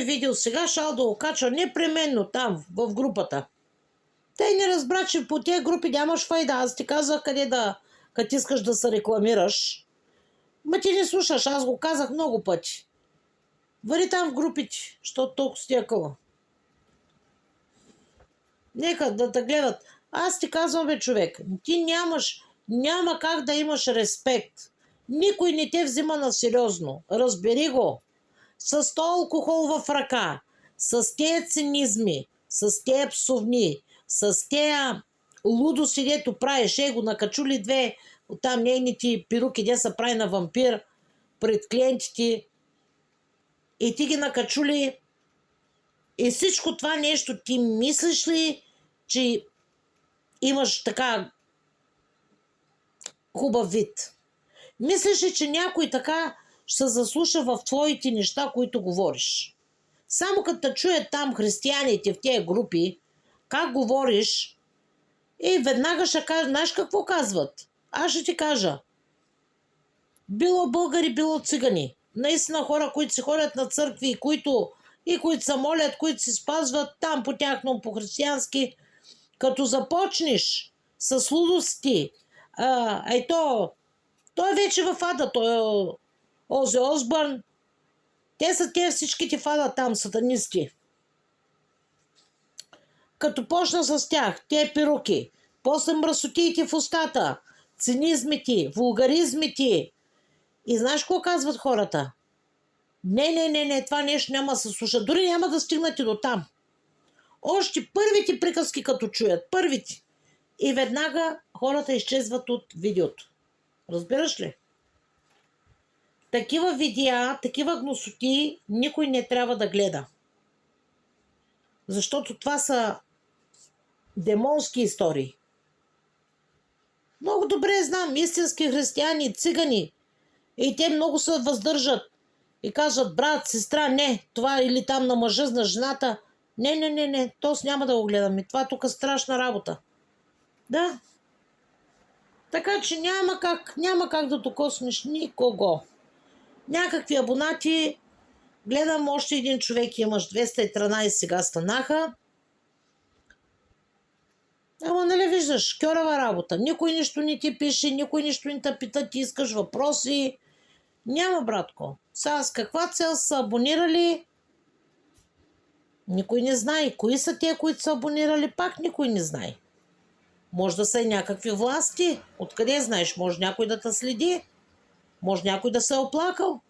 видео сега, шал да го качва непременно там, в групата. Те не разбра, че по тези групи нямаш файда. Аз ти казах къде да, като искаш да се рекламираш. Ма ти не слушаш, аз го казах много пъти. Вари там в групите, защото толкова стякала. Нека да те гледат. Аз ти казвам, бе, човек, ти няма как да имаш респект. Никой не те взима на сериозно. Разбери го. С този алкохол в ръка, с тези цинизми, с тези псовни, с тези лудости, дето правиш, го накачули две от там нейните пируки, де са прави на вампир пред клиентите и ти ги накачули и всичко това нещо ти мислиш ли, че имаш така хубав вид? Мислиш ли, че някой така ще се заслуша в твоите неща, които говориш? Само като те чуят там християните в тези групи, как говориш, и веднага ще кажа, знаеш какво казват? Аз ще ти кажа. Било българи, било цигани. Наистина хора, които си ходят на църкви и които се молят, които си спазват там по тяхно, по християнски, като започнеш с лудости, той е вече в ада, той е Ози Осбърн. Те са те всичките в ада там, сатанисти. Като почна с тях, те пируки, после мръсотиите в устата, цинизмите, вулгаризмите. И знаеш какво казват хората? Не, това нещо няма да се слуша. Дори няма да стигнете до там. Още първите приказки като чуят, първите. И веднага хората изчезват от видеото. Разбираш ли? Такива видеа, такива гносоти никой не трябва да гледа. Защото това са демонски истории. Много добре знам истински християни, цигани. И те много се въздържат. И казват, брат, сестра, не, това или там на мъжа, на жената. Не, то няма да го гледам. И това тук е страшна работа. Да. Така че няма как да докоснеш никого. Някакви абонати, гледам още един човек, имаш 213, сега станаха. Ама нали виждаш, кьорава работа. Никой нищо не ти пише, никой нищо не те пита, ти искаш въпроси. Няма, братко. Сега с каква цел са абонирали? Никой не знае. Кои са те, които са абонирали? Пак никой не знае. Може да са и някакви власти. Откъде знаеш? Може някой да те следи? Може някой да се е оплакал?